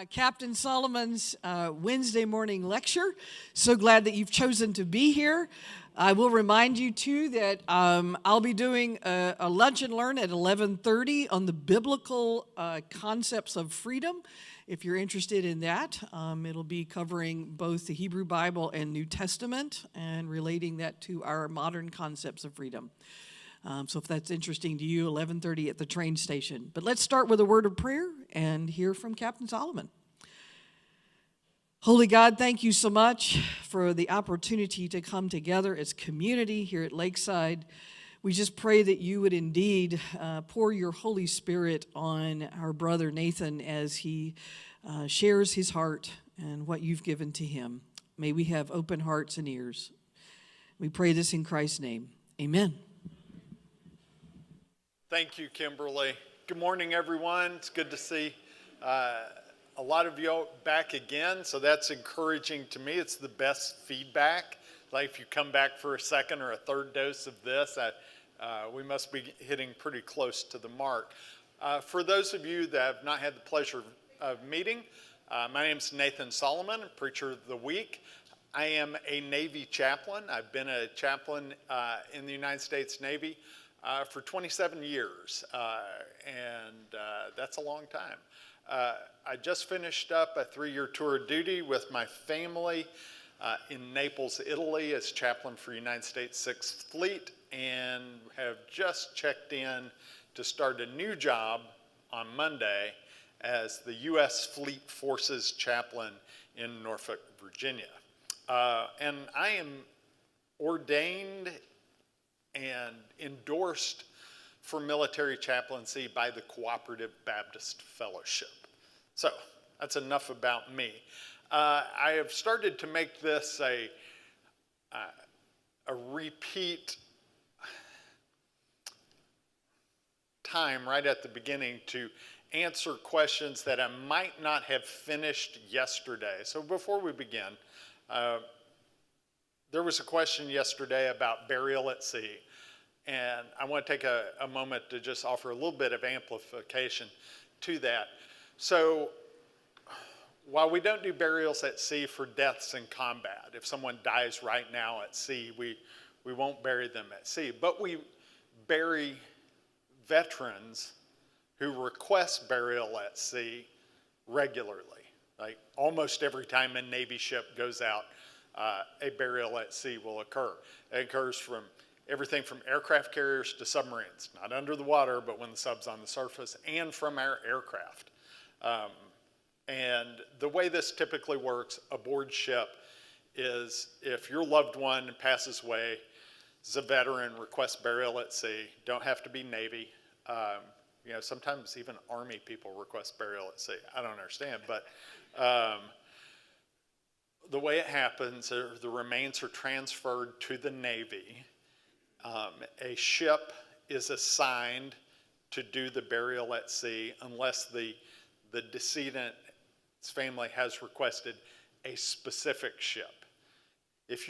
Captain Solomon's Wednesday morning lecture. So glad that you've chosen to be here. I will remind you too that I'll be doing a lunch and learn at 11:30 on the biblical concepts of freedom. If you're interested in that, it'll be covering both the Hebrew Bible and New Testament and relating that to our modern concepts of freedom. So if that's interesting to you, 11:30 at the train station. But let's start with a word of prayer and hear from Captain Solomon. Holy God, thank you so much for the opportunity to come together as community here at Lakeside. We just pray that you would indeed pour your Holy Spirit on our brother Nathan as he shares his heart and what you've given to him. May we have open hearts and ears. We pray this in Christ's name. Amen. Thank you, Kimberly. Good morning, everyone. It's good to see a lot of you back again, so that's encouraging to me. It's the best feedback. Like if you come back for a second or a third dose of this, we must be hitting pretty close to the mark. For those of you that have not had the pleasure of meeting, my name is Nathan Solomon, Preacher of the Week. I am a Navy chaplain. I've been a chaplain in the United States Navy for 27 years, and that's a long time. I just finished up a 3-year tour of duty with my family in Naples, Italy as chaplain for United States 6th Fleet, and have just checked in to start a new job on Monday as the U.S. Fleet Forces chaplain in Norfolk, Virginia. And I am ordained and endorsed for military chaplaincy by the Cooperative Baptist Fellowship. So that's enough about me. I have started to make this a repeat time right at the beginning to answer questions that I might not have finished yesterday. So before we begin, there was a question yesterday about burial at sea, and I want to take a moment to just offer a little bit of amplification to that. So while we don't do burials at sea for deaths in combat, if someone dies right now at sea, we won't bury them at sea, but we bury veterans who request burial at sea regularly. Like almost every time a Navy ship goes out, a burial at sea will occur. It occurs from everything from aircraft carriers to submarines, not under the water, but when the sub's on the surface, and from our aircraft. And the way this typically works aboard ship is if your loved one passes away as a veteran, requests burial at sea, don't have to be Navy. Sometimes even Army people request burial at sea. I don't understand, but the way it happens, the remains are transferred to the Navy. A ship is assigned to do the burial at sea unless the decedent's family has requested a specific ship. If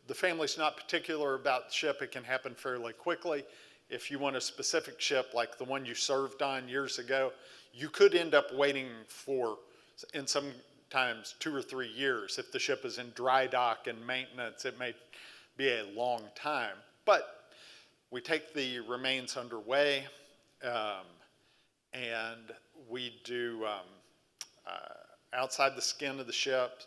the family's not particular about the ship, it can happen fairly quickly. If you want a specific ship like the one you served on years ago, you could end up waiting for, in sometimes 2 or 3 years. If the ship is in dry dock and maintenance, it may be a long time. But we take the remains underway, and we do outside the skin of the ship,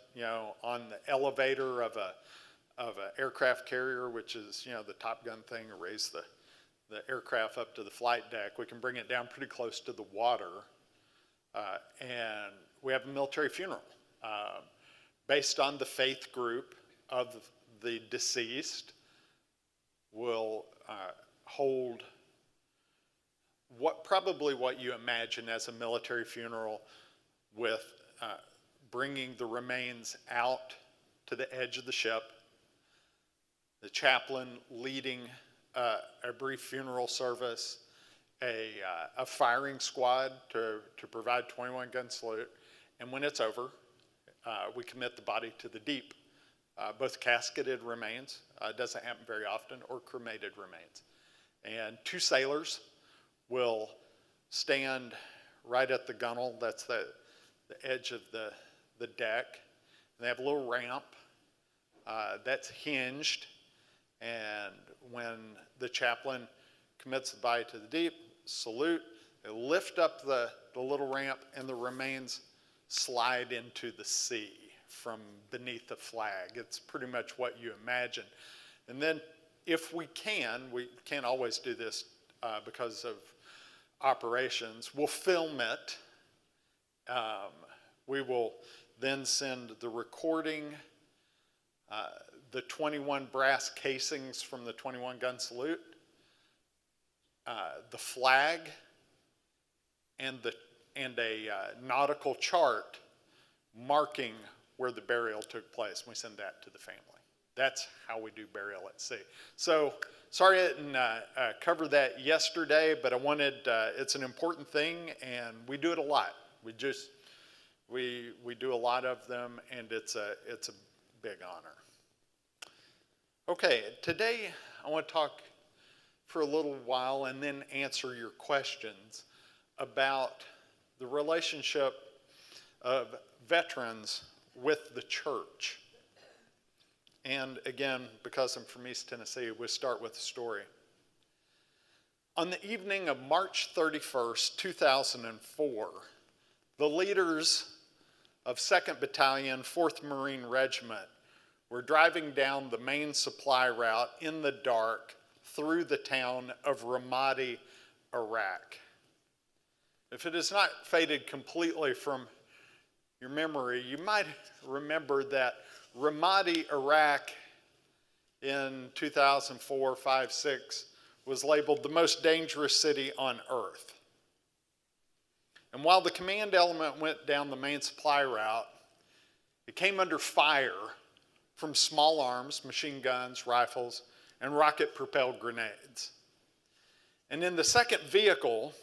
on the elevator of an aircraft carrier, which is the Top Gun thing, to raise the aircraft up to the flight deck. We can bring it down pretty close to the water, and we have a military funeral based on the faith group of the deceased. Will hold probably what you imagine as a military funeral, with bringing the remains out to the edge of the ship, the chaplain leading a brief funeral service, a firing squad to provide 21-gun salute, and when it's over, we commit the body to the deep, both casketed remains, doesn't happen very often, or cremated remains. And 2 sailors will stand right at the gunwale. That's the edge of the deck. And they have a little ramp that's hinged. And when the chaplain commits the body to the deep, salute, they lift up the little ramp, and the remains slide into the sea from beneath the flag. It's pretty much what you imagine. And then if we can't always do this because of operations, we'll film it. We will then send the recording, the 21 brass casings from the 21 gun salute, the flag, and a nautical chart marking where the burial took place. We send that to the family. That's how we do burial at sea. So sorry I didn't cover that yesterday, but I wanted, it's an important thing, and we do it a lot. We do a lot of them, and it's a big honor. Okay, today I want to talk for a little while and then answer your questions about the relationship of veterans with the church. And again, because I'm from East Tennessee, we'll start with a story. On the evening of March 31st, 2004, the leaders of 2nd Battalion, 4th Marine Regiment were driving down the main supply route in the dark through the town of Ramadi, Iraq. If it has not faded completely from your memory, you might remember that Ramadi, Iraq in 2004, 5, 6 was labeled the most dangerous city on earth. And while the command element went down the main supply route, it came under fire from small arms, machine guns, rifles, and rocket-propelled grenades. And in the second vehicle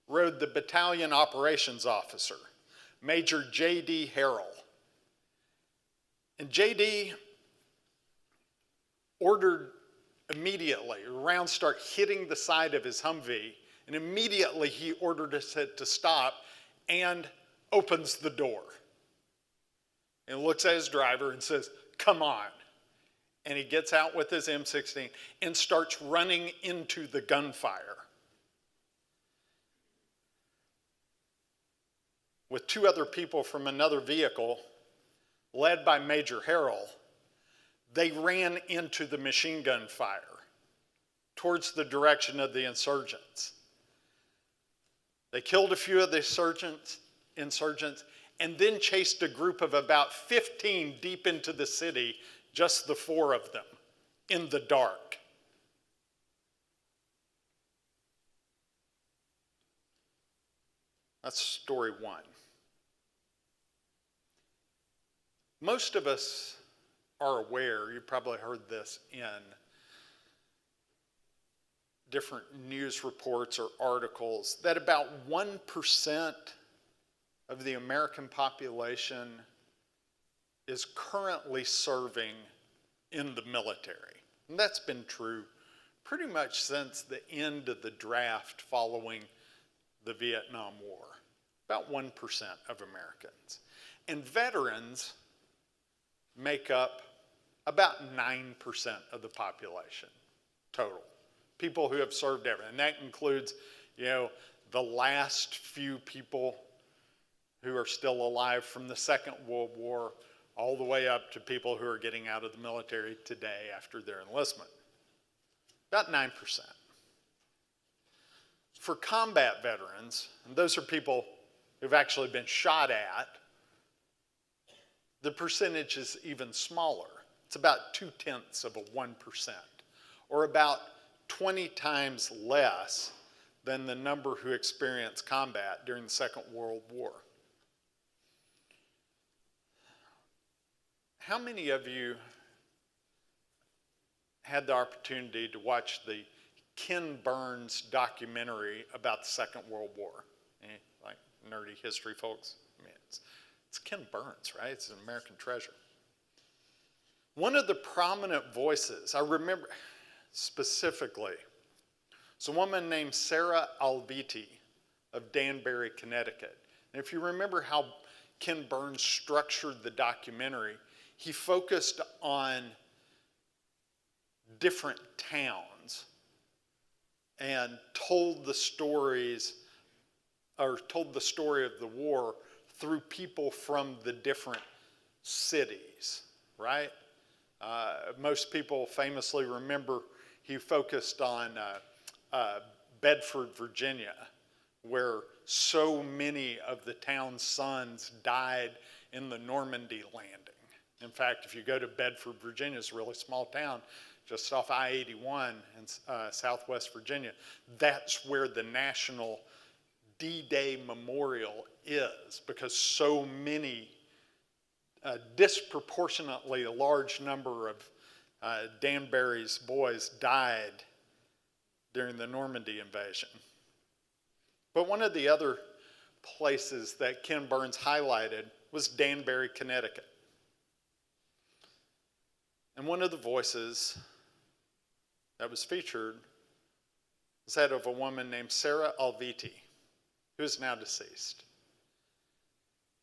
rode the battalion operations officer, Major J.D. Harrell. And J.D. ordered immediately, rounds start hitting the side of his Humvee, and immediately he ordered it to stop and opens the door. And looks at his driver and says, "Come on." And he gets out with his M16 and starts running into the gunfire. With two other people from another vehicle, led by Major Harrell, they ran into the machine gun fire towards the direction of the insurgents. They killed a few of the insurgents and then chased a group of about 15 deep into the city, just the 4 of them, in the dark. That's story 1. Most of us are aware, you probably heard this in different news reports or articles, that about 1% of the American population is currently serving in the military. And that's been true pretty much since the end of the draft following the Vietnam War. About 1% of Americans. And veterans make up about 9% of the population total. People who have served ever. And that includes, the last few people who are still alive from the Second World War all the way up to people who are getting out of the military today after their enlistment. About 9%. For combat veterans, and those are people who've actually been shot at, the percentage is even smaller. It's about 0.2%, or about 20 times less than the number who experienced combat during the Second World War. How many of you had the opportunity to watch the Ken Burns documentary about the Second World War? Any, nerdy history folks? I mean, it's Ken Burns, right? It's an American treasure. One of the prominent voices, I remember specifically, it's a woman named Sarah Alviti, of Danbury, Connecticut. And if you remember how Ken Burns structured the documentary, he focused on different towns and told the story of the war through people from the different cities, right? Most people famously remember he focused on Bedford, Virginia, where so many of the town's sons died in the Normandy landing. In fact, if you go to Bedford, Virginia, it's a really small town just off I-81 in southwest Virginia. That's where the National D-Day Memorial is, because so many, disproportionately a large number of Danbury's boys died during the Normandy invasion. But one of the other places that Ken Burns highlighted was Danbury, Connecticut. And one of the voices that was featured was that of a woman named Sarah Alviti, who is now deceased.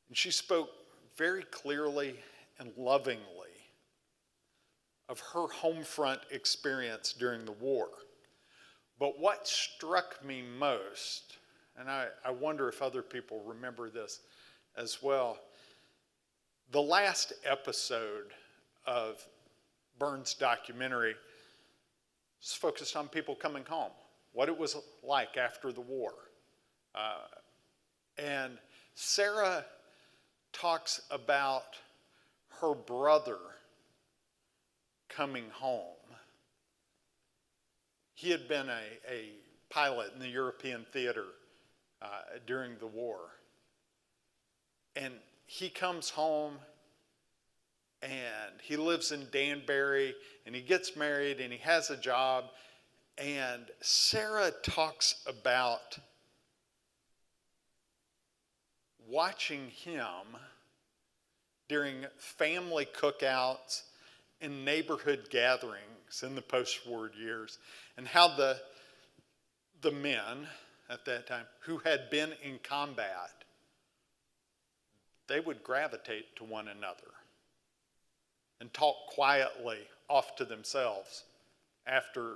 And she spoke very clearly and lovingly of her home front experience during the war. But what struck me most, and I wonder if other people remember this as well, the last episode of Burns' documentary was focused on people coming home, what it was like after the war. And Sarah talks about her brother coming home. He had been a pilot in the European theater during the war. And he comes home and he lives in Danbury and he gets married and he has a job. And Sarah talks about watching him during family cookouts and neighborhood gatherings in the post-war years, and how the men at that time who had been in combat, they would gravitate to one another and talk quietly off to themselves after,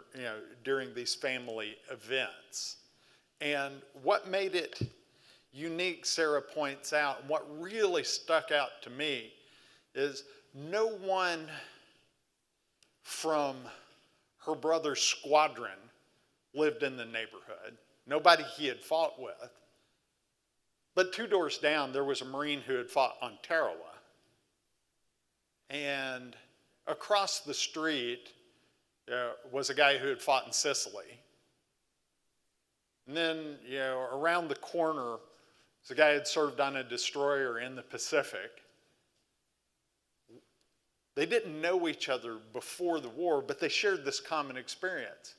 during these family events. And what made it unique, Sarah points out, and what really stuck out to me is no one from her brother's squadron lived in the neighborhood. Nobody he had fought with. But 2 doors down, there was a Marine who had fought on Tarawa. And across the street was a guy who had fought in Sicily. And then, around the corner was a guy who had served on a destroyer in the Pacific. They didn't know each other before the war, but they shared this common experience.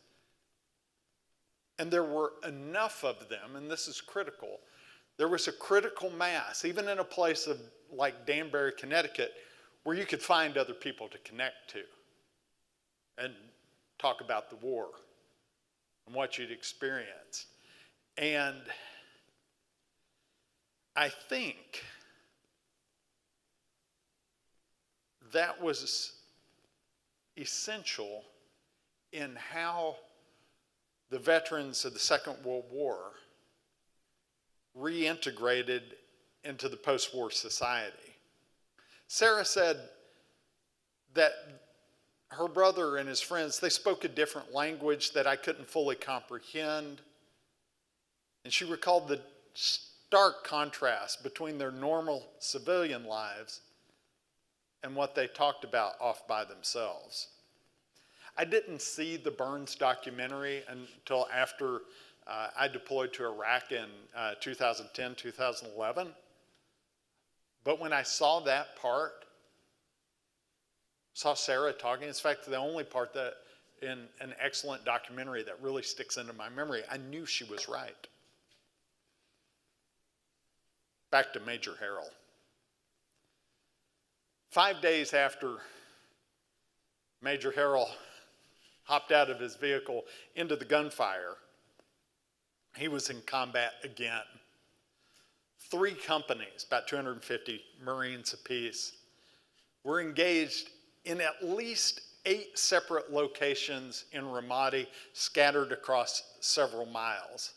And there were enough of them, and this is critical. There was a critical mass, even in a place like Danbury, Connecticut, where you could find other people to connect to and talk about the war and what you'd experienced. And I think that was essential in how the veterans of the Second World War reintegrated into the post-war society. Sarah said that her brother and his friends, they spoke a different language that I couldn't fully comprehend. And she recalled the stark contrast between their normal civilian lives and what they talked about off by themselves. I didn't see the Burns documentary until after I deployed to Iraq in 2010, 2011. But when I saw that part, saw Sarah talking, in fact, the only part that in an excellent documentary that really sticks into my memory, I knew she was right. Back to Major Harrell. 5 days after Major Harrell hopped out of his vehicle into the gunfire, he was in combat again. 3 companies, about 250 Marines apiece, were engaged in at least 8 separate locations in Ramadi, scattered across several miles.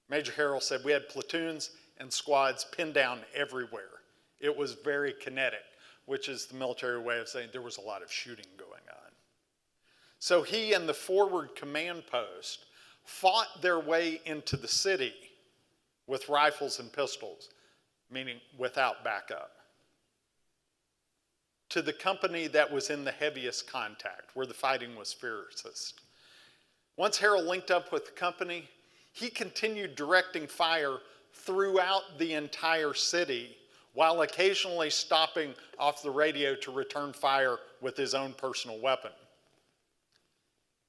Major Harrell said we had platoons and squads pinned down everywhere. It was very kinetic, which is the military way of saying there was a lot of shooting going on. So he and the forward command post fought their way into the city with rifles and pistols, meaning without backup, to the company that was in the heaviest contact, where the fighting was fiercest. Once Harrell linked up with the company, he continued directing fire throughout the entire city, while occasionally stopping off the radio to return fire with his own personal weapon.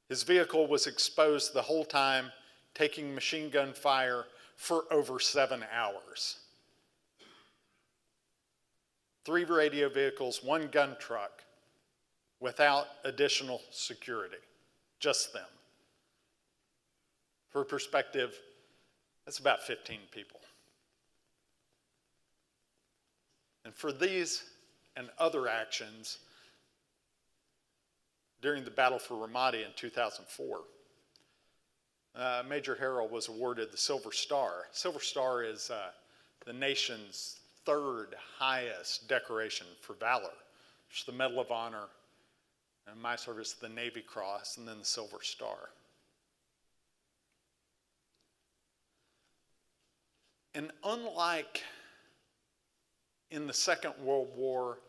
His vehicle was exposed the whole time, taking machine gun fire for over 7 hours. 3 radio vehicles, 1 gun truck, without additional security, just them. For perspective, that's about 15 people. And for these and other actions during the Battle for Ramadi in 2004, Major Harrell was awarded the Silver Star. Silver Star is the nation's 3rd highest decoration for valor. It's the Medal of Honor, and in my service, the Navy Cross, and then the Silver Star. And unlike in the Second World War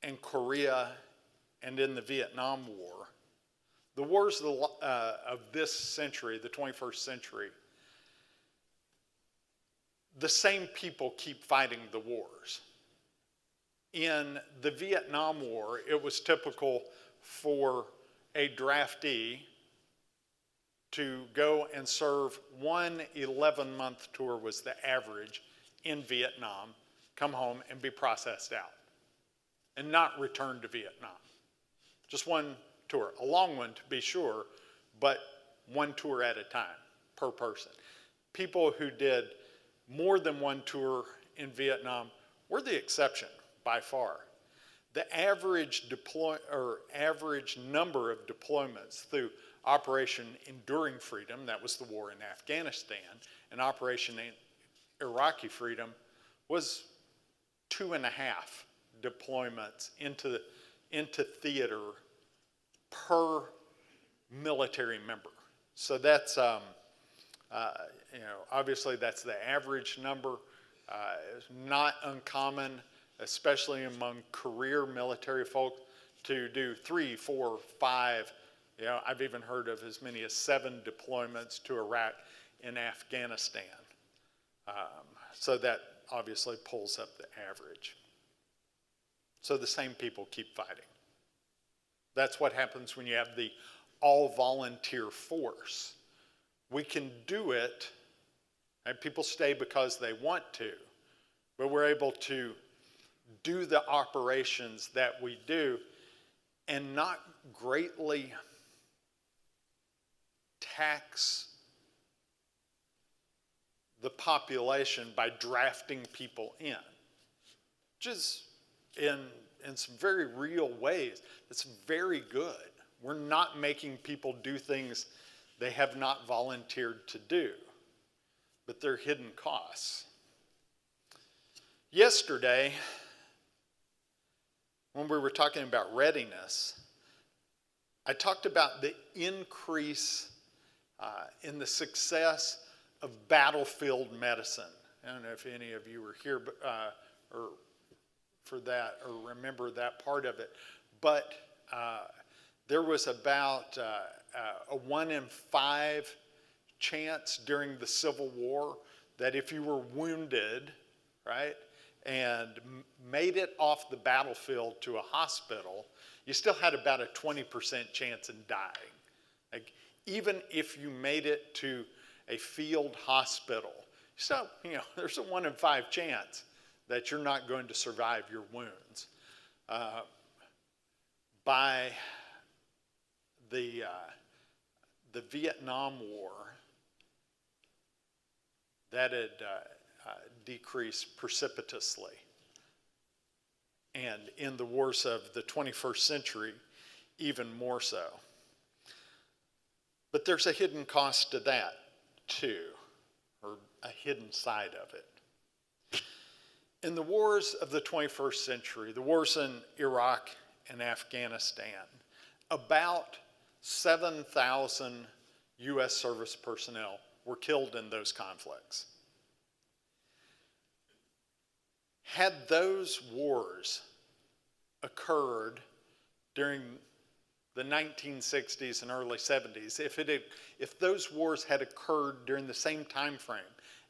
and Korea and in the Vietnam War, the wars of this century, the 21st century, the same people keep fighting the wars. In the Vietnam War, it was typical for a draftee to go and serve 1 11-month tour was the average in Vietnam, come home and be processed out and not return to Vietnam. Just 1 tour, a long one to be sure, but 1 tour at a time per person. People who did more than 1 tour in Vietnam were the exception by far. The average number of deployments through Operation Enduring Freedom, that was the war in Afghanistan, and Operation Iraqi Freedom was 2.5 deployments into theater per military member. So that's, obviously that's the average number. It's not uncommon, especially among career military folk, to do 3, 4, 5, I've even heard of as many as 7 deployments to Iraq and Afghanistan. So that obviously pulls up the average. So the same people keep fighting. That's what happens when you have the all-volunteer force. We can do it, and people stay because they want to, but we're able to do the operations that we do and not greatly tax the population by drafting people in, which is in some very real ways, it's very good. We're not making people do things they have not volunteered to do, but they're hidden costs. Yesterday, when we were talking about readiness, I talked about the increase in the success of battlefield medicine. I don't know if any of you were here or for that or remember that part of it, but there was about a 1 in 5 chance during the Civil War that if you were wounded, right, and made it off the battlefield to a hospital, you still had about a 20% chance in dying. Like, even if you made it to a field hospital, so, there's a 1 in 5 chance that you're not going to survive your wounds. By the the Vietnam War, that had decreased precipitously. And in the wars of the 21st century, even more so. But there's a hidden cost to that, too, or a hidden side of it. In the wars of the 21st century, the wars in Iraq and Afghanistan, about 7,000 U.S. service personnel were killed in those conflicts. Had those wars occurred during the 1960s and early 70s, if those wars had occurred during the same time frame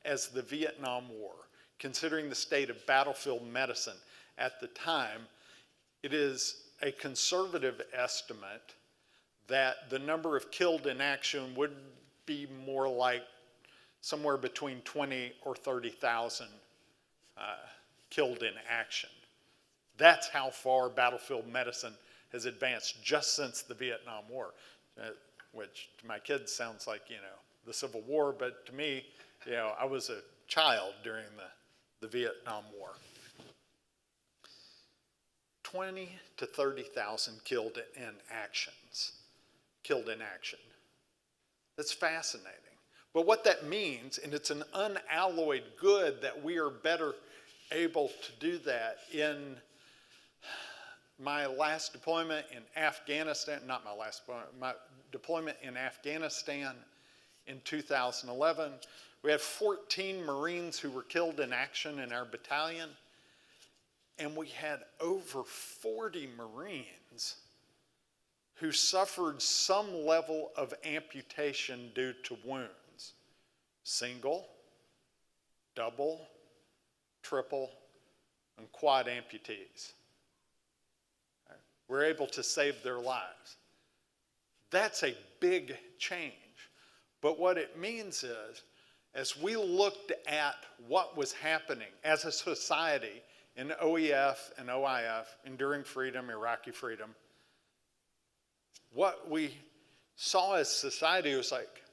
as the Vietnam War, considering the state of battlefield medicine at the time, it is a conservative estimate that the number of killed in action would be more like somewhere between 20 or 30,000 killed in action. That's how far battlefield medicine has advanced just since the Vietnam War, which to my kids sounds like, the Civil War, but to me, I was a child during the Vietnam War. 20 to 30,000 killed in action. That's fascinating. But what that means, and it's an unalloyed good that we are better able to do that. In my last deployment in Afghanistan, my deployment in Afghanistan in 2011, we had 14 Marines who were killed in action in our battalion, and we had over 40 Marines who suffered some level of amputation due to wounds. Single, double, triple, and quad amputees. We're able to save their lives. That's a big change. But what it means is, as we looked at what was happening as a society in OEF and OIF, Enduring Freedom, Iraqi Freedom, what we saw as society was like,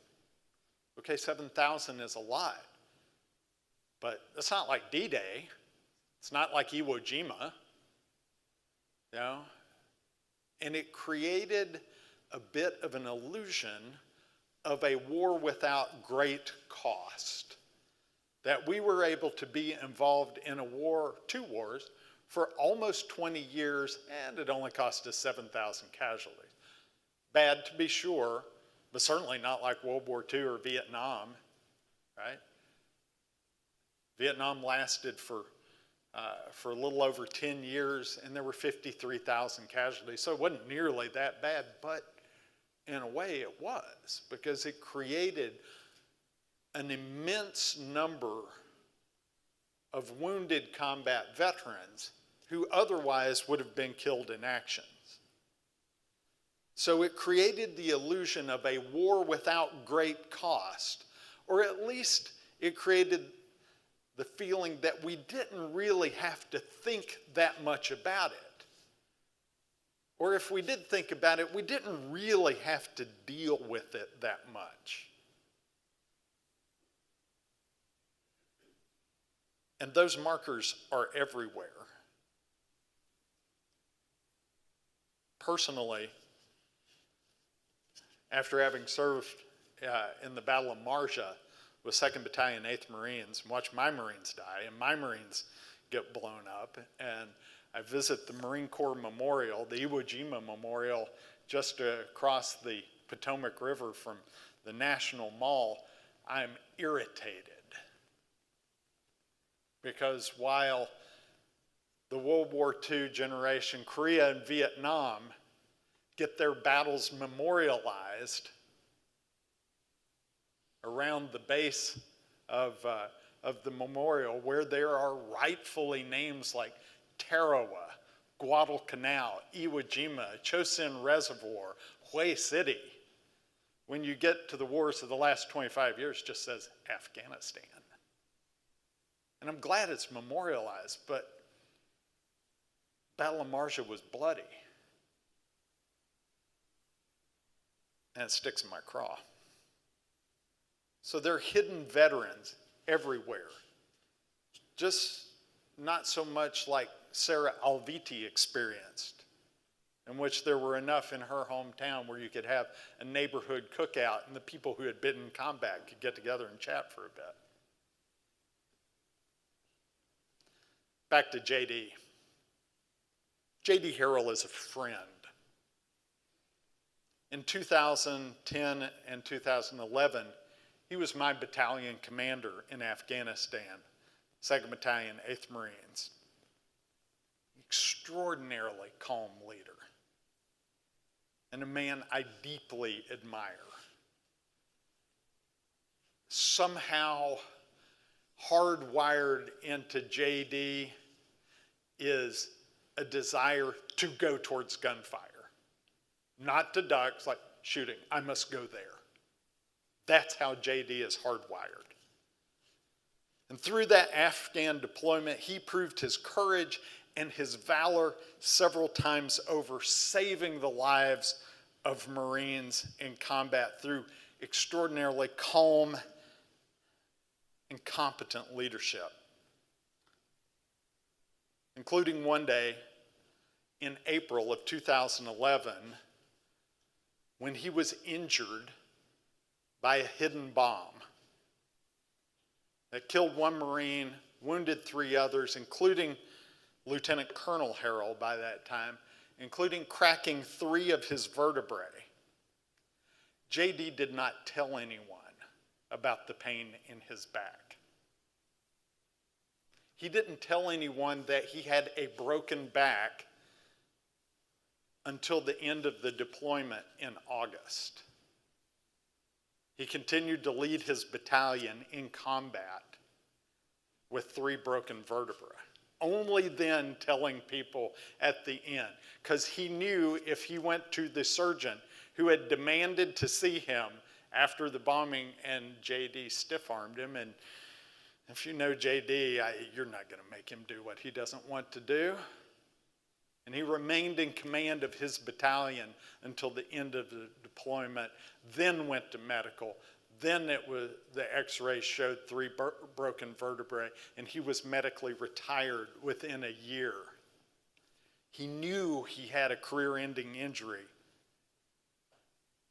okay, 7,000 is a lot, but it's not like D-Day. It's not like Iwo Jima, And it created a bit of an illusion of a war without great cost. That we were able to be involved in a war, 2 wars, for almost 20 years, and it only cost us 7,000 casualties. Bad to be sure, but certainly not like World War II or Vietnam, right? Vietnam lasted for a little over 10 years, and there were 53,000 casualties, so it wasn't nearly that bad, but in a way it was, because it created an immense number of wounded combat veterans who otherwise would have been killed in actions. So it created the illusion of a war without great cost, or at least it created the feeling that we didn't really have to think that much about it. Or if we did think about it, we didn't really have to deal with it that much. And those markers are everywhere. Personally, after having served in the Battle of Marja with 2nd Battalion, 8th Marines, and watched my Marines die, and my Marines get blown up, and I visit the Marine Corps Memorial, the Iwo Jima Memorial, just across the Potomac River from the National Mall, I'm irritated. Because while the World War II generation, Korea and Vietnam, get their battles memorialized around the base of the memorial, where there are rightfully names like Tarawa, Guadalcanal, Iwo Jima, Chosin Reservoir, Hue City. When you get to the wars of the last 25 years, it just says Afghanistan. And I'm glad it's memorialized, but Battle of Marja was bloody. and it sticks in my craw. So there are hidden veterans everywhere. Just not so much like Sarah Alviti experienced, in which there were enough in her hometown where you could have a neighborhood cookout and the people who had been in combat could get together and chat for a bit. Back to JD. JD Harrell is a friend. In 2010 and 2011, he was my battalion commander in Afghanistan, 2nd Battalion, 8th Marines. Extraordinarily calm leader, and a man I deeply admire. Somehow hardwired into JD is a desire to go towards gunfire. Not to duck, it's like shooting, I must go there. That's how JD is hardwired. And through that Afghan deployment, he proved his courage and his valor several times over, saving the lives of Marines in combat through extraordinarily calm and competent leadership. Including one day in April of 2011, when he was injured by a hidden bomb that killed one Marine, wounded 3 others, including Lieutenant Colonel Harrell by that time, including cracking 3 of his vertebrae. JD did not tell anyone about the pain in his back. He didn't tell anyone that he had a broken back until the end of the deployment in August. He continued to lead his battalion in combat with 3 broken vertebrae. Only then telling people at the end, because he knew if he went to the surgeon who had demanded to see him after the bombing, and JD stiff-armed him, and if you know JD, you're not going to make him do what he doesn't want to do. And he remained in command of his battalion until the end of the deployment, then went to medical. Then the x-rays showed 3 broken vertebrae, and he was medically retired within a year. He knew he had a career-ending injury,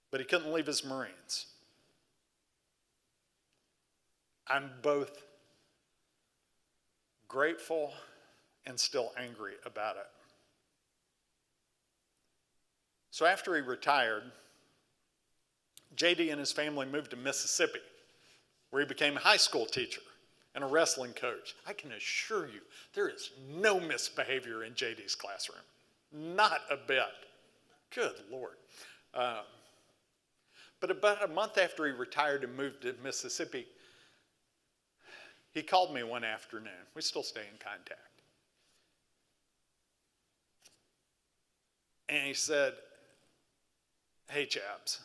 but he couldn't leave his Marines. I'm both grateful and still angry about it. So after he retired, JD and his family moved to Mississippi, where he became a high school teacher and a wrestling coach. I can assure you, there is no misbehavior in JD's classroom. Not a bit. Good Lord. But about a month after he retired and moved to Mississippi, he called me one afternoon. We still stay in contact. And he said, "Hey, chaps,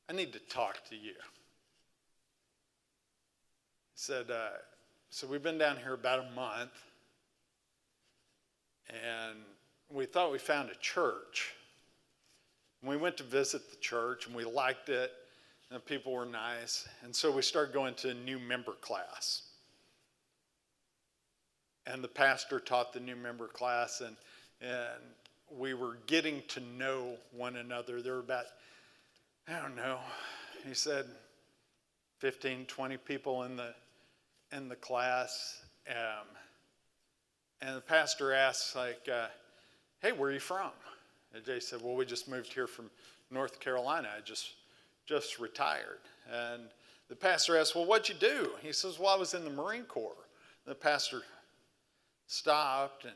I need to talk to you." He said, so we've been down here about a month, and we thought we found a church. And we went to visit the church, and we liked it, and the people were nice, and so we started going to a new member class. And the pastor taught the new member class, and we were getting to know one another. There were about, I don't know, he said 15, 20 people in the class. And the pastor asked, like, hey, where are you from? And Jay said, well, we just moved here from North Carolina. I just retired. And the pastor asked, well, what'd you do? He says, well, I was in the Marine Corps. The pastor stopped and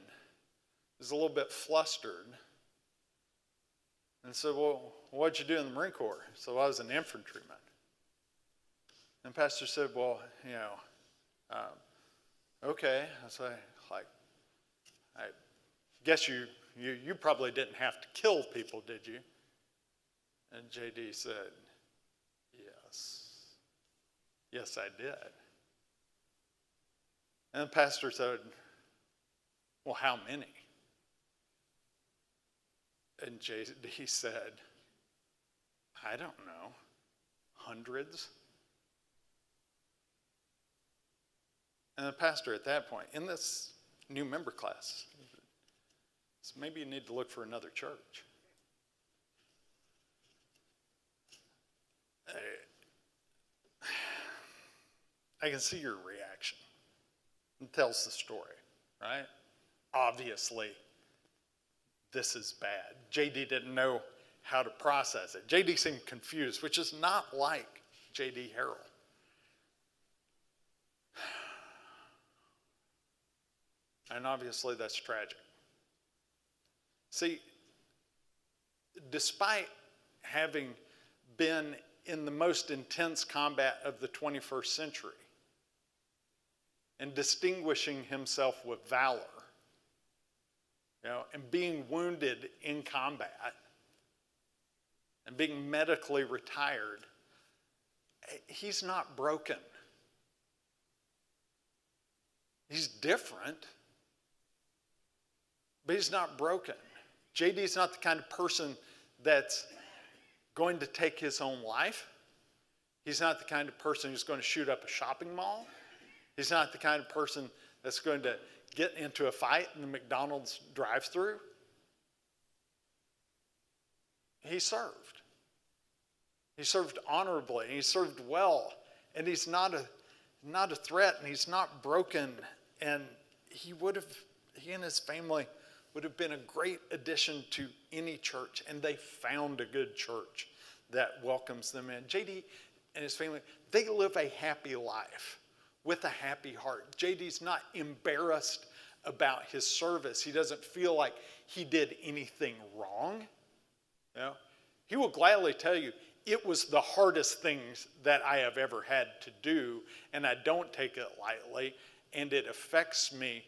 was a little bit flustered and said, well, what'd you do in the Marine Corps? So I was an infantryman. And the pastor said, well, okay. So I guess you probably didn't have to kill people, did you? And JD said, yes, I did. And the pastor said, well, how many? And JD said, I don't know, hundreds. And the pastor at that point, in this new member class, so maybe you need to look for another church. I can see your reaction. It tells the story, right? Obviously, this is bad. JD didn't know how to process it. JD seemed confused, which is not like JD Harrell. And obviously, that's tragic. See, despite having been in the most intense combat of the 21st century and distinguishing himself with valor, and being wounded in combat and being medically retired, he's not broken. He's different, but he's not broken. JD's not the kind of person that's going to take his own life. He's not the kind of person who's going to shoot up a shopping mall. He's not the kind of person that's going to get into a fight in the McDonald's drive-thru. He served. He served honorably, and he served well, and he's not a threat, and he's not broken, and he and his family would have been a great addition to any church, and they found a good church that welcomes them in. JD and his family, they live a happy life with a happy heart. JD's not embarrassed about his service. He doesn't feel like he did anything wrong. He will gladly tell you, it was the hardest things that I have ever had to do, and I don't take it lightly, and it affects me,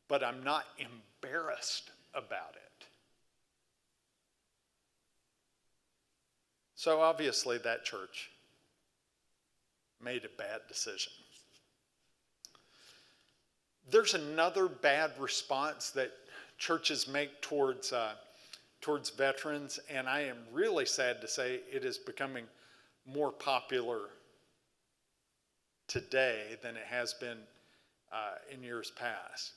but I'm not embarrassed about it. So obviously that church made a bad decision. There's another bad response that churches make towards veterans, and I am really sad to say it is becoming more popular today than it has been in years past.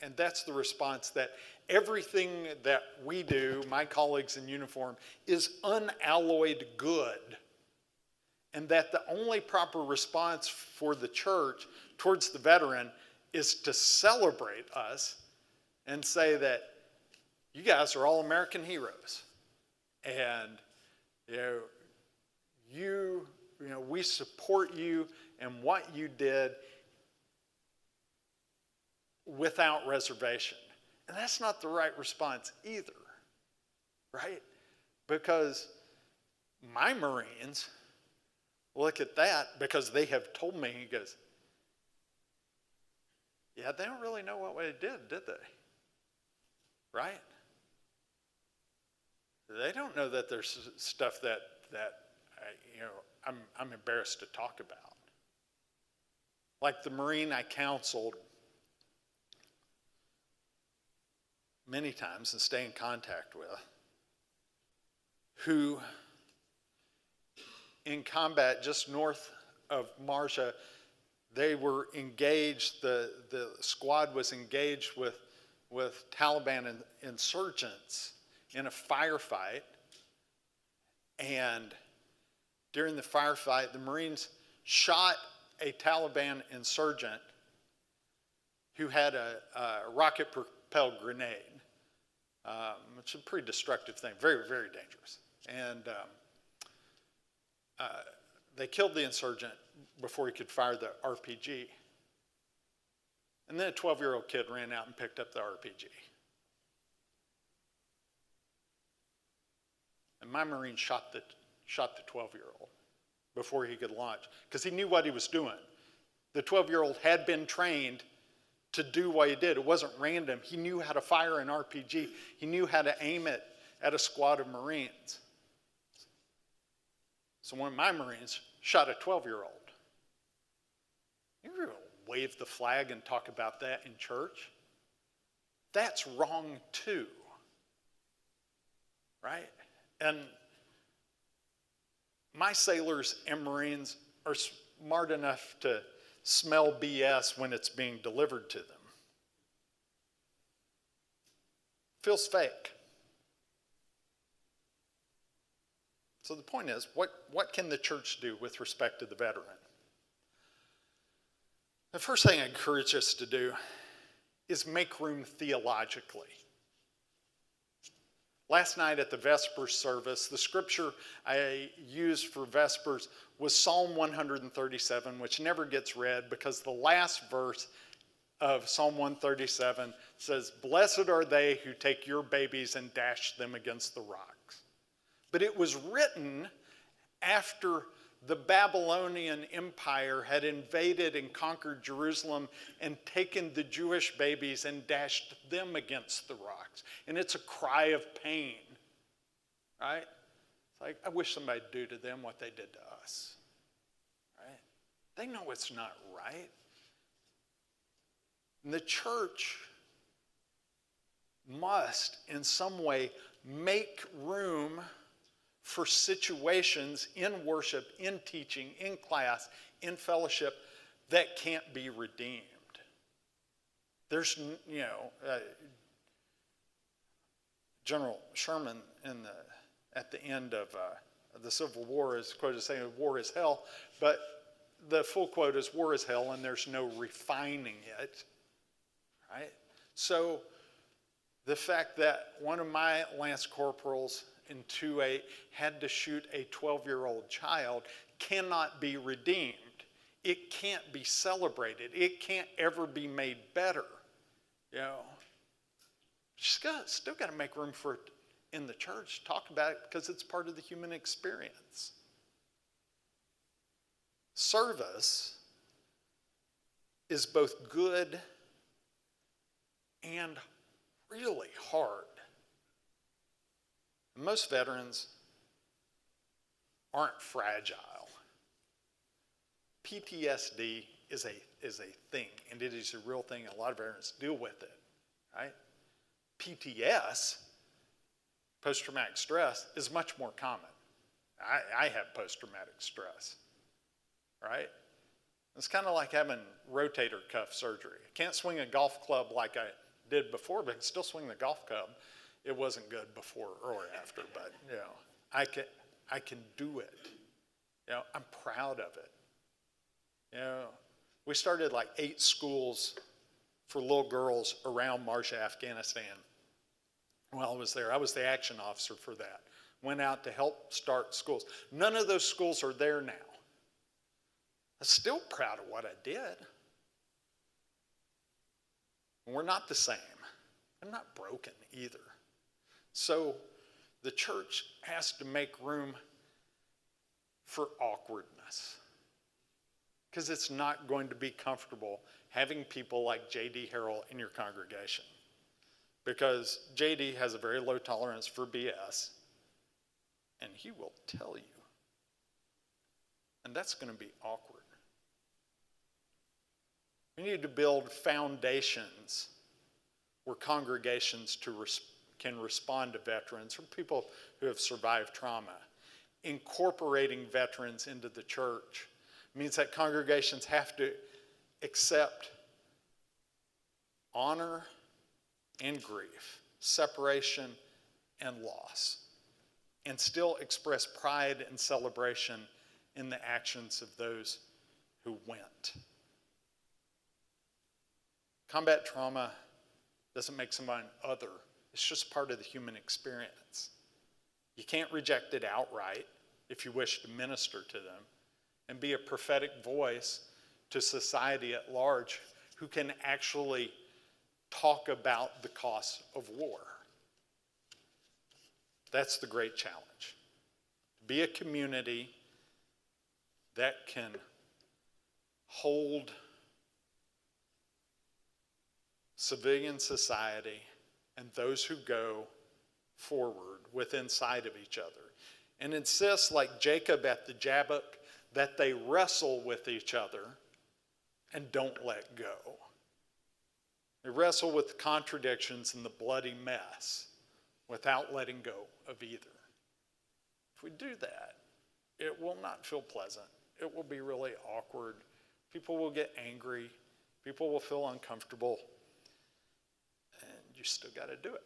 And that's the response that everything that we do, my colleagues in uniform, is unalloyed good. And that the only proper response for the church towards the veteran is to celebrate us and say that you guys are all American heroes. And we support you and what you did without reservation. And that's not the right response either, right? Because my Marines look at that because they have told me, he goes, yeah, they don't really know what they did they? Right? They don't know that there's stuff that I'm embarrassed to talk about. Like the Marine I counseled many times and stay in contact with, who in combat just north of Marja, they were engaged, the squad was engaged with Taliban insurgents in a firefight. And during the firefight, the Marines shot a Taliban insurgent who had a rocket-propelled grenade, which is a pretty destructive thing, very, very dangerous. And they killed the insurgent before he could fire the RPG. And then a 12-year-old kid ran out and picked up the RPG. And my Marine shot the 12-year-old before he could launch, because he knew what he was doing. The 12-year-old had been trained to do what he did. It wasn't random. He knew how to fire an RPG. He knew how to aim it at a squad of Marines. So one of my Marines shot a 12-year-old. You ever wave the flag and talk about that in church? That's wrong too, right? And my sailors and Marines are smart enough to smell BS when it's being delivered to them. Feels fake. So the point is, what can the church do with respect to the veteran? The first thing I encourage us to do is make room theologically. Last night at the Vespers service, the scripture I used for Vespers was Psalm 137, which never gets read because the last verse of Psalm 137 says, "Blessed are they who take your babies and dash them against the rocks." But it was written after the Babylonian Empire had invaded and conquered Jerusalem and taken the Jewish babies and dashed them against the rocks. And it's a cry of pain, right? It's like, I wish somebody'd do to them what they did to us, right? They know it's not right. And the church must, in some way, make room for situations in worship, in teaching, in class, in fellowship that can't be redeemed. There's, General Sherman at the end of the Civil War is quoted as saying, "War is hell," but the full quote is, "War is hell and there's no refining it," right? So the fact that one of my lance corporals in 2-8 had to shoot a 12-year-old child cannot be redeemed. It can't be celebrated. It can't ever be made better. Still got to make room for it in the church. Talk about it because it's part of the human experience. Service is both good and really hard. Most veterans aren't fragile. PTSD is a thing, and it is a real thing. A lot of veterans deal with it, right? PTS, post-traumatic stress, is much more common. I have post-traumatic stress, right? It's kind of like having rotator cuff surgery. I can't swing a golf club like I did before, but I can still swing the golf club. It wasn't good before or after, but I can do it. I'm proud of it. We started like 8 schools for little girls around Marshall, Afghanistan. While I was there, I was the action officer for that. Went out to help start schools. None of those schools are there now. I'm still proud of what I did. We're not the same. I'm not broken either. So the church has to make room for awkwardness because it's not going to be comfortable having people like J.D. Harrell in your congregation because J.D. has a very low tolerance for BS and he will tell you. And that's going to be awkward. We need to build foundations where congregations can respond to veterans or people who have survived trauma. Incorporating veterans into the church means that congregations have to accept honor and grief, separation and loss, and still express pride and celebration in the actions of those who went. Combat trauma doesn't make someone other. It's just part of the human experience. You can't reject it outright if you wish to minister to them and be a prophetic voice to society at large who can actually talk about the costs of war. That's the great challenge. Be a community that can hold civilian society and those who go forward within sight of each other and insist, like Jacob at the Jabbok, that they wrestle with each other and don't let go. They wrestle with contradictions and the bloody mess without letting go of either. If we do that, it will not feel pleasant. It will be really awkward. People will get angry. People will feel uncomfortable. And you still got to do it.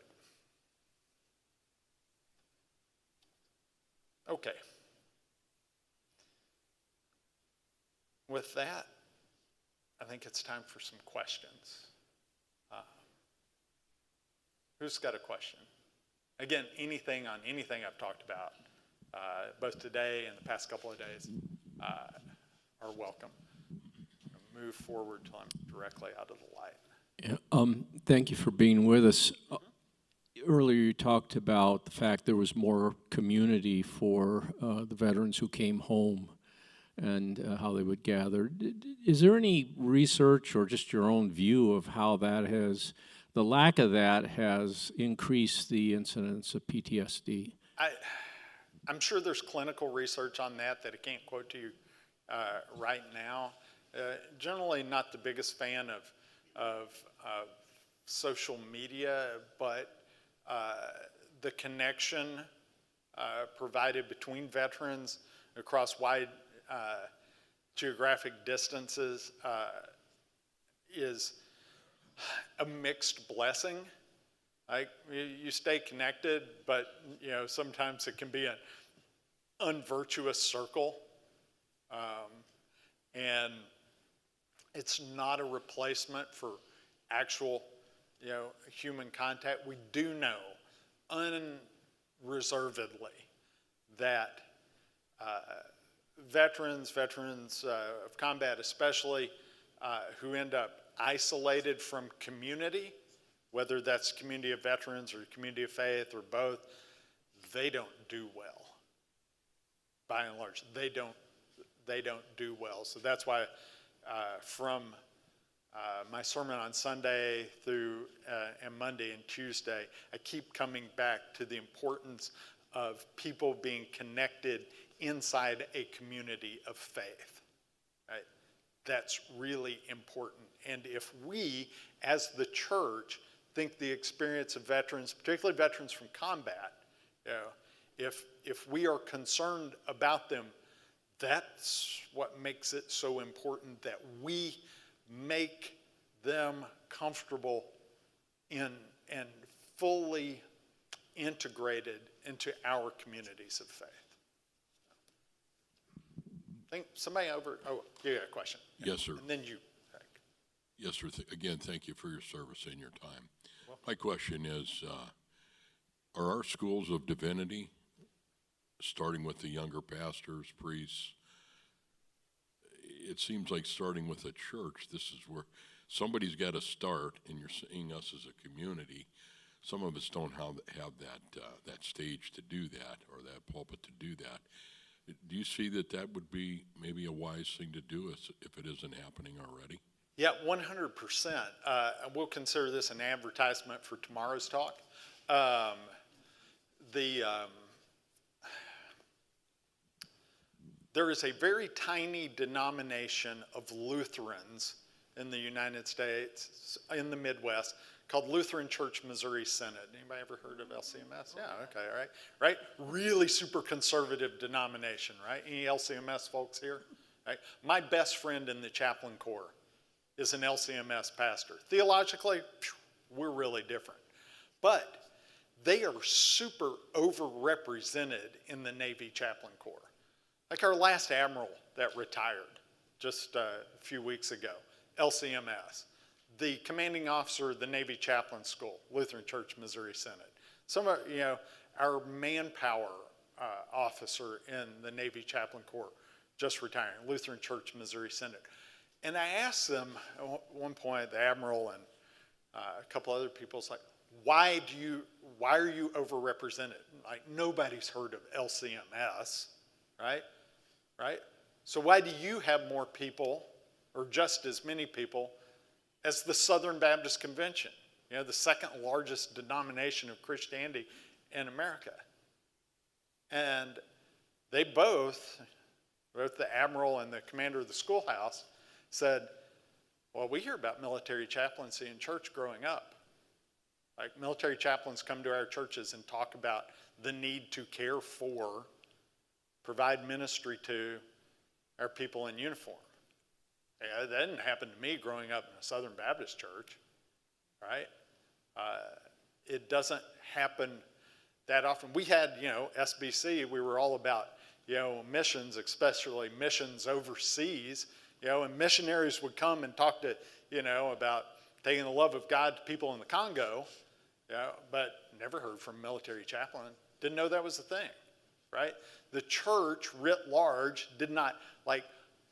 Okay. With that, I think it's time for some questions. Who's got a question? Again, anything on anything I've talked about, both today and the past couple of days, are welcome. Move forward till I'm directly out of the light. Yeah, thank you for being with us. Earlier you talked about the fact there was more community for the veterans who came home and how they would gather. Is there any research or just your own view of how that has, the lack of that has increased the incidence of PTSD? I'm sure there's clinical research on that I can't quote to you right now. Generally not the biggest fan of social media, but the connection provided between veterans across wide geographic distances is a mixed blessing. Like, you stay connected, but sometimes it can be an unvirtuous circle, and it's not a replacement for actual human contact. We do know unreservedly that veterans of combat especially, who end up isolated from community, whether that's community of veterans or community of faith or both, they don't do well. By and large, they don't do well. So that's why from my sermon on Sunday through and Monday and Tuesday, I keep coming back to the importance of people being connected inside a community of faith. Right? That's really important. And if we, as the church, think the experience of veterans, particularly veterans from combat, if we are concerned about them, that's what makes it so important that we make them comfortable and fully integrated into our communities of faith. I think somebody over, you got a question. Yes, sir. And then you. Yes, sir. Again, thank you for your service and your time. My question is, are our schools of divinity, starting with the younger pastors, priests, it seems like starting with a church, this is where somebody's got to start, and you're seeing us as a community. Some of us don't have that stage to do that, or that pulpit to do that. Do you see that would be maybe a wise thing to do if it isn't happening already? Yeah, 100%. We'll consider this an advertisement for tomorrow's talk. There is a very tiny denomination of Lutherans in the United States, in the Midwest, called Lutheran Church Missouri Synod. Anybody ever heard of LCMS? Yeah, okay, all right. Right? Really super conservative denomination, right? Any LCMS folks here? Right? My best friend in the chaplain corps is an LCMS pastor. Theologically, we're really different. But they are super overrepresented in the Navy chaplain corps. Like our last admiral that retired just a few weeks ago, LCMS. The commanding officer of the Navy Chaplain School, Lutheran Church Missouri Synod. Some of, our manpower officer in the Navy Chaplain Corps, just retiring, Lutheran Church Missouri Synod. And I asked them at one point, the admiral and a couple other people, it's like, why are you overrepresented? Like, nobody's heard of LCMS, right? Right? So why do you have more people, or just as many people, as the Southern Baptist Convention, the second largest denomination of Christianity in America? And they both the admiral and the commander of the schoolhouse, said, well, we hear about military chaplaincy in church growing up. Like, military chaplains come to our churches and talk about the need to care for provide ministry to our people in uniform. That didn't happen to me growing up in a Southern Baptist church, right? It doesn't happen that often. We had, SBC, we were all about, missions, especially missions overseas, and missionaries would come and talk to, about taking the love of God to people in the Congo, but never heard from a military chaplain. Didn't know that was a thing, right? The church writ large did not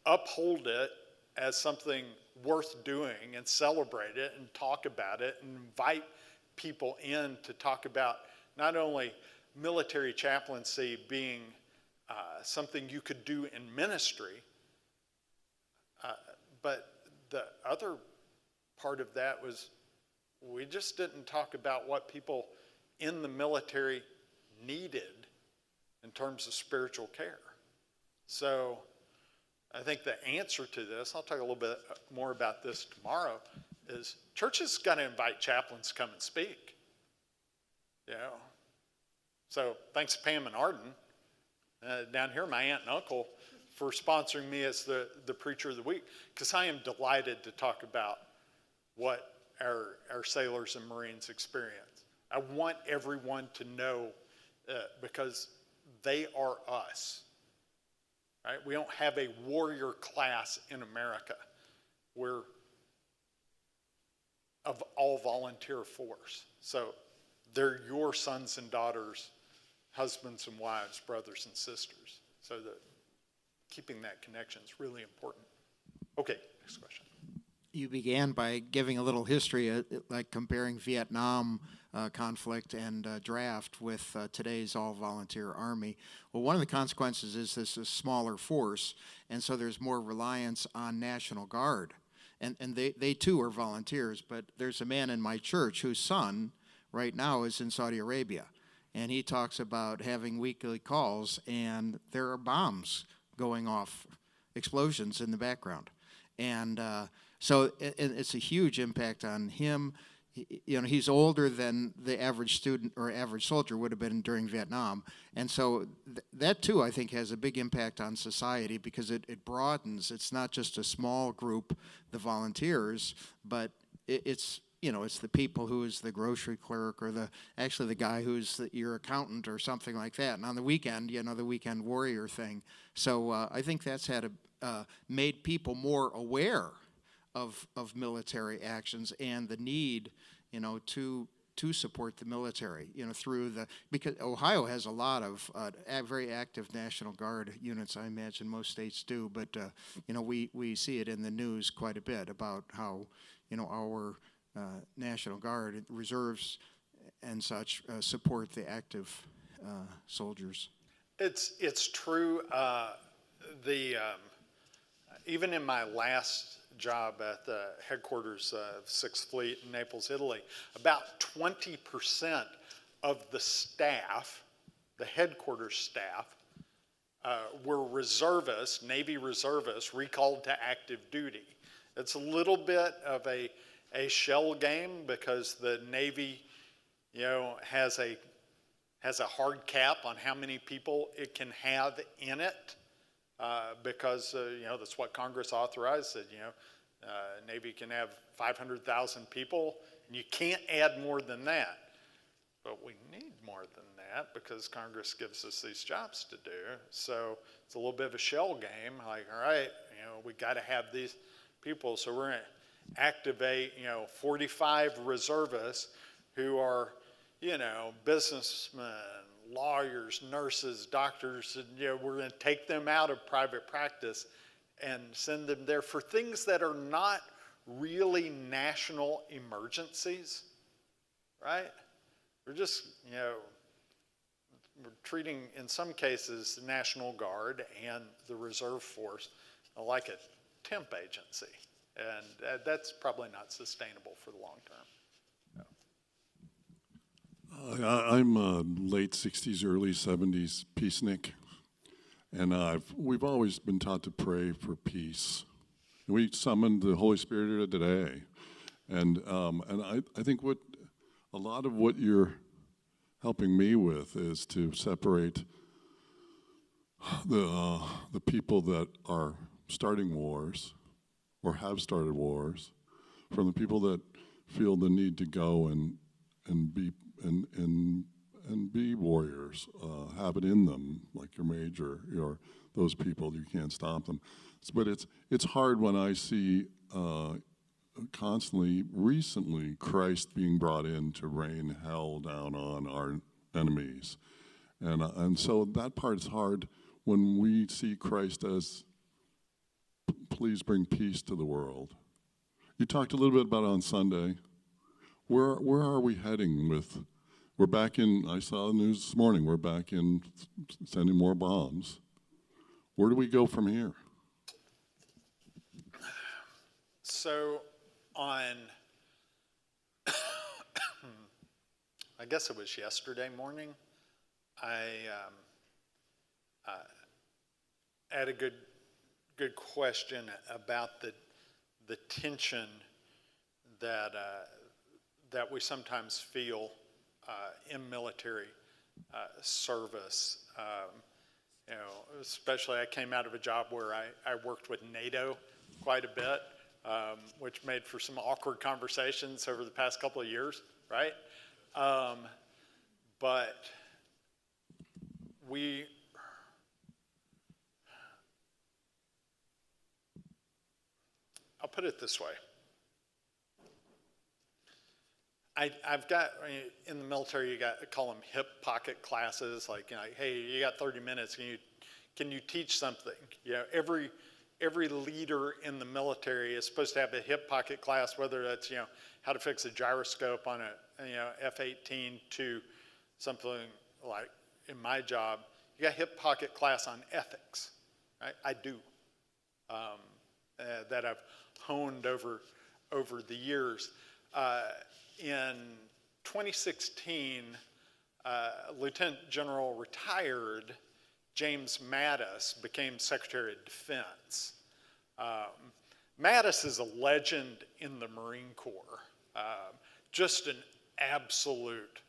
uphold it as something worth doing and celebrate it and talk about it and invite people in to talk about not only military chaplaincy being something you could do in ministry, but the other part of that was we just didn't talk about what people in the military needed in terms of spiritual care. So I think the answer to this, I'll talk a little bit more about this tomorrow, is churches got to invite chaplains to come and speak. So thanks to Pam and Arden down here, my aunt and uncle, for sponsoring me as the preacher of the week, because I am delighted to talk about what our sailors and Marines experience. I want everyone to know because they are us. Right? We don't have a warrior class in America. We're of all volunteer force. So they're your sons and daughters, husbands and wives, brothers and sisters. So keeping that connection is really important. Okay, next question. You began by giving a little history, like comparing Vietnam conflict and draft with today's all-volunteer Army. Well, one of the consequences is this is a smaller force, and so there's more reliance on National Guard. And they too are volunteers, but there's a man in my church whose son right now is in Saudi Arabia, and he talks about having weekly calls, and there are bombs going off, explosions in the background. And so it's a huge impact on him. He's older than the average student or average soldier would have been during Vietnam. And so that, too, I think, has a big impact on society because it broadens. It's not just a small group, the volunteers, but it's the people who is the grocery clerk or the guy who's your accountant or something like that. And on the weekend, the weekend warrior thing. So I think that's made people more aware of military actions and the need, to support the military, because Ohio has a lot of very active National Guard units. I imagine most states do, but we see it in the news quite a bit about how our National Guard reserves and such support the active soldiers. It's true. Even in my last job at the headquarters of 6th Fleet in Naples, Italy, about 20% of the staff, the headquarters staff, were reservists, Navy reservists, recalled to active duty. It's a little bit of a shell game because the Navy, has a hard cap on how many people it can have in it. Because that's what Congress authorized. Said Navy can have 500,000 people, and you can't add more than that. But we need more than that because Congress gives us these jobs to do. So it's a little bit of a shell game. Like, all right, we got to have these people. So we're going to activate 45 reservists who are businessmen, lawyers, nurses, doctors, and we're going to take them out of private practice and send them there for things that are not really national emergencies, right? We're just, we're treating, in some cases, the National Guard and the Reserve Force like a temp agency, and that's probably not sustainable for the long term. I'm a late 60s, early 70s peacenik, and we've always been taught to pray for peace. We summoned the Holy Spirit here today, and I think a lot of what you're helping me with is to separate the people that are starting wars or have started wars, from the people that feel the need to go and be warriors, have it in them, like your major, those people. You can't stop them. But it's hard when I see constantly, recently, Christ being brought in to rain hell down on our enemies, and so that part's hard when we see Christ as, please bring peace to the world. You talked a little bit about it on Sunday. Where are we heading with? We're back in. I saw the news this morning. We're back in sending more bombs. Where do we go from here? So on, I guess it was yesterday morning, I had a good question about the tension that we sometimes feel in military service. Especially I came out of a job where I worked with NATO quite a bit, which made for some awkward conversations over the past couple of years, right? But I'll put it this way. I've got, in the military, I call them hip pocket classes, like, hey, you got 30 minutes, can you teach something? Every leader in the military is supposed to have a hip pocket class, whether that's, how to fix a gyroscope on a, F-18 to something like, in my job, you got a hip pocket class on ethics, right? I do, that I've honed over the years. In 2016, Lieutenant General retired James Mattis became Secretary of Defense. Mattis is a legend in the Marine Corps, just an absolute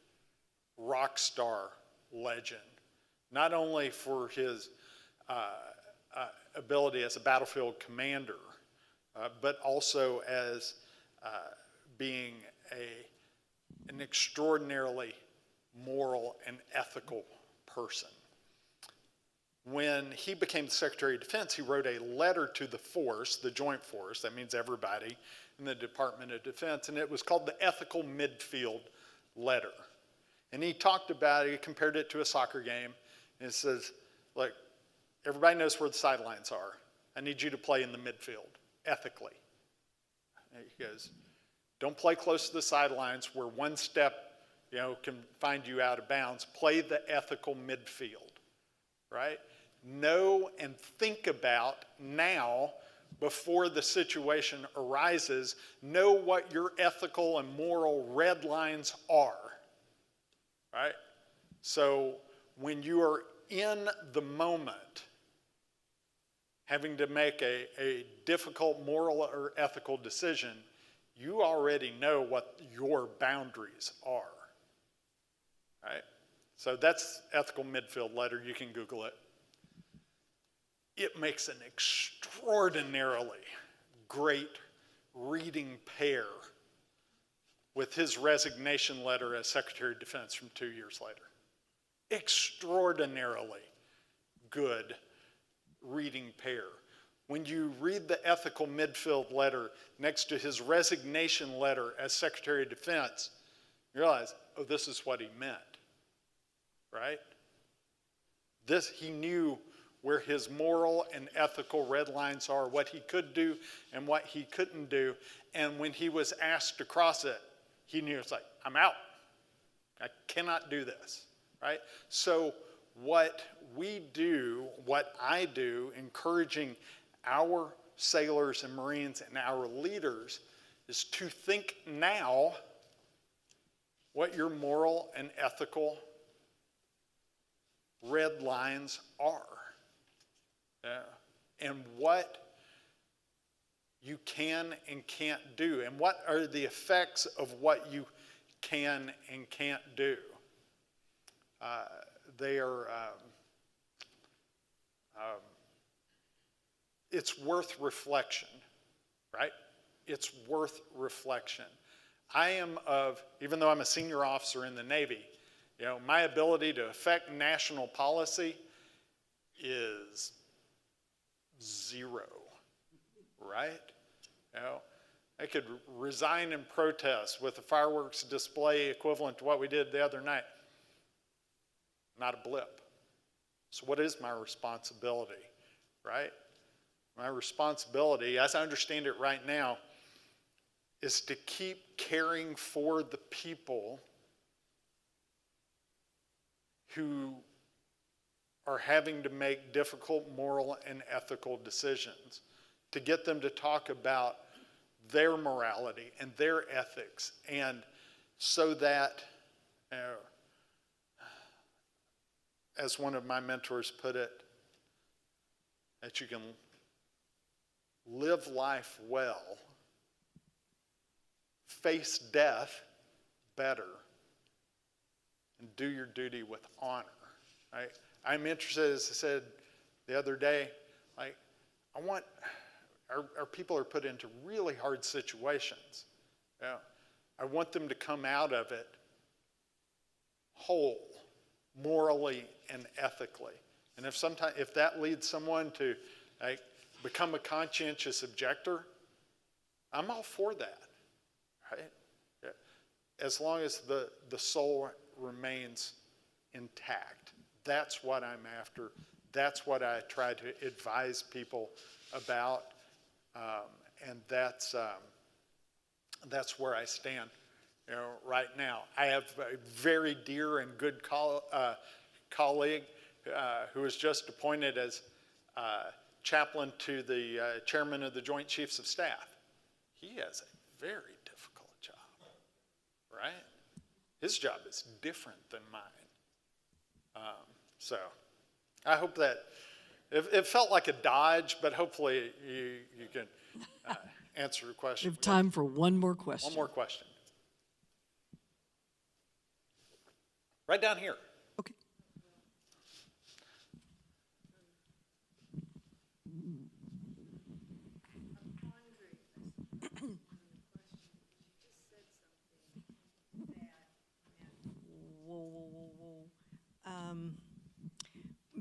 rock star legend, not only for his ability as a battlefield commander, but also as being an extraordinarily moral and ethical person. When he became Secretary of Defense, he wrote a letter to the force, the Joint Force, that means everybody in the Department of Defense, and it was called the Ethical Midfield Letter. And he talked about it, he compared it to a soccer game, and it says, look, everybody knows where the sidelines are. I need you to play in the midfield, ethically. And he goes, don't play close to the sidelines where one step, can find you out of bounds. Play the ethical midfield, right? Know and think about now, before the situation arises, know what your ethical and moral red lines are, right? So when you are in the moment, having to make a difficult moral or ethical decision, you already know what your boundaries are, right? So that's Ethical Midfield Letter. You can Google it. It makes an extraordinarily great reading pair with his resignation letter as Secretary of Defense from 2 years later. Extraordinarily good reading pair. When you read the Ethical Midfield Letter next to his resignation letter as Secretary of Defense, you realize, oh, this is what he meant, right? He knew where his moral and ethical red lines are, what he could do and what he couldn't do. And when he was asked to cross it, he knew, it's like, I'm out. I cannot do this, right? So what we do, what I do, encouraging our sailors and Marines and our leaders, is to think now what your moral and ethical red lines are. And what you can and can't do, and what are the effects of what you can and can't do. They are it's worth reflection, right? It's worth reflection. I am even though I'm a senior officer in the Navy, my ability to affect national policy is zero, right? I could resign in protest with a fireworks display equivalent to what we did the other night. Not a blip. So what is my responsibility, right? My responsibility, as I understand it right now, is to keep caring for the people who are having to make difficult moral and ethical decisions, to get them to talk about their morality and their ethics, and so that, as one of my mentors put it, that you can live life well, face death better, and do your duty with honor. Right? I'm interested, as I said the other day, our people are put into really hard situations. I want them to come out of it whole, morally and ethically. And if that leads someone to become a conscientious objector, I'm all for that, right? As long as the soul remains intact. That's what I'm after. That's what I try to advise people about, and that's where I stand, right now. I have a very dear and good colleague who was just appointed as chaplain to the chairman of the Joint Chiefs of Staff. He has a very difficult job, right? His job is different than mine. So I hope that it felt like a dodge, but hopefully you can answer the question. We have time for one more question. One more question. Right down here. Okay.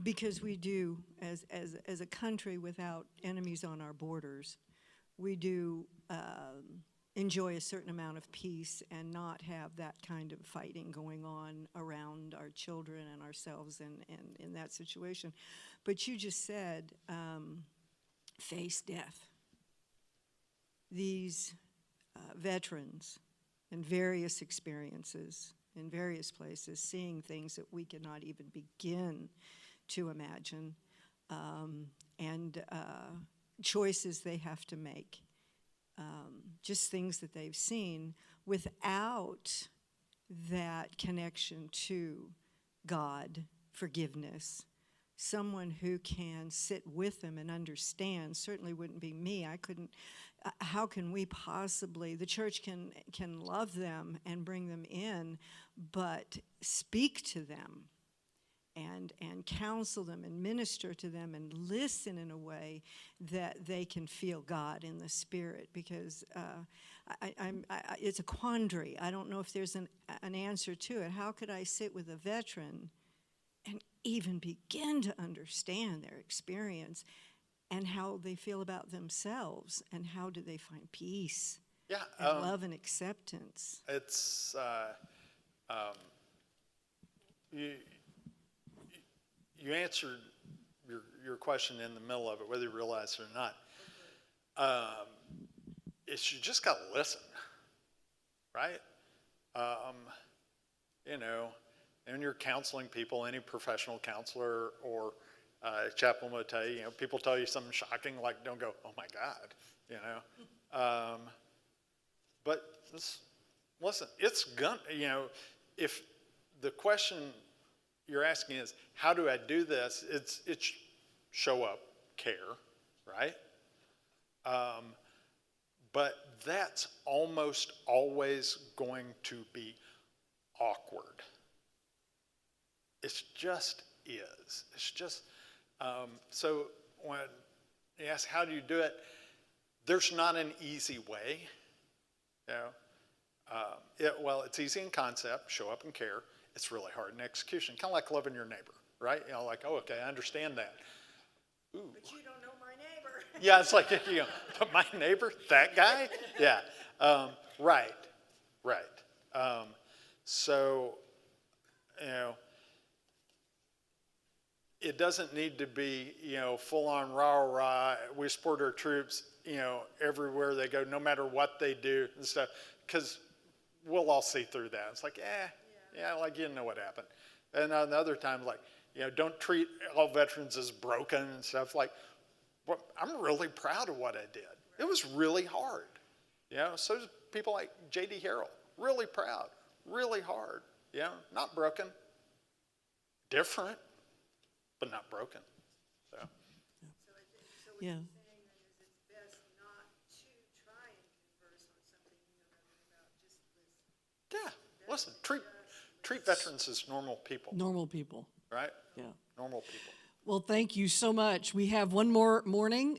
Because we do, as a country without enemies on our borders, we do enjoy a certain amount of peace and not have that kind of fighting going on around our children and ourselves and in that situation. But you just said, face death. These veterans and various experiences in various places, seeing things that we cannot even begin to imagine, and choices they have to make, just things that they've seen without that connection to God, forgiveness, someone who can sit with them and understand. Certainly wouldn't be me. I couldn't. How can we possibly, the church can love them and bring them in, but speak to them and counsel them and minister to them and listen in a way that they can feel God in the Spirit, because it's a quandary. I don't know if there's an answer to it. How could I sit with a veteran and even begin to understand their experience and how they feel about themselves, and how do they find peace and love and acceptance? It's you answered your question in the middle of it, whether you realize it or not. It's you just got to listen, right? And you're counseling people, any professional counselor or chaplain will tell you, people tell you something shocking, like don't go, oh my God, but listen, it's gonna, if the question you're asking is, how do I do this? It's show up, care, right? But that's almost always going to be awkward. It just is. It's just, So when you ask how do you do it, there's not an easy way. You know, well, it's easy in concept, show up and care. It's really hard in execution, kind of like loving your neighbor, right? You know, like, oh, okay, I understand that. Ooh. But you don't know my neighbor. Yeah, it's like, you know, but my neighbor, that guy? Yeah, right. So, you know, it doesn't need to be, you know, full-on rah-rah. We support our troops, you know, everywhere they go, no matter what they do and stuff, because we'll all see through that. It's like, yeah, like, you know what happened. And on the other time, like, you know, don't treat all veterans as broken and stuff. Like, well, I'm really proud of what I did. It was really hard. You know, so does people like J.D. Harrell. Really proud, really hard. You know, not broken. Different, but not broken. So. Yeah. Yeah, listen, treat veterans as normal people, Normal people. right? Yeah. Normal people. Well, thank you so much. We have one more morning.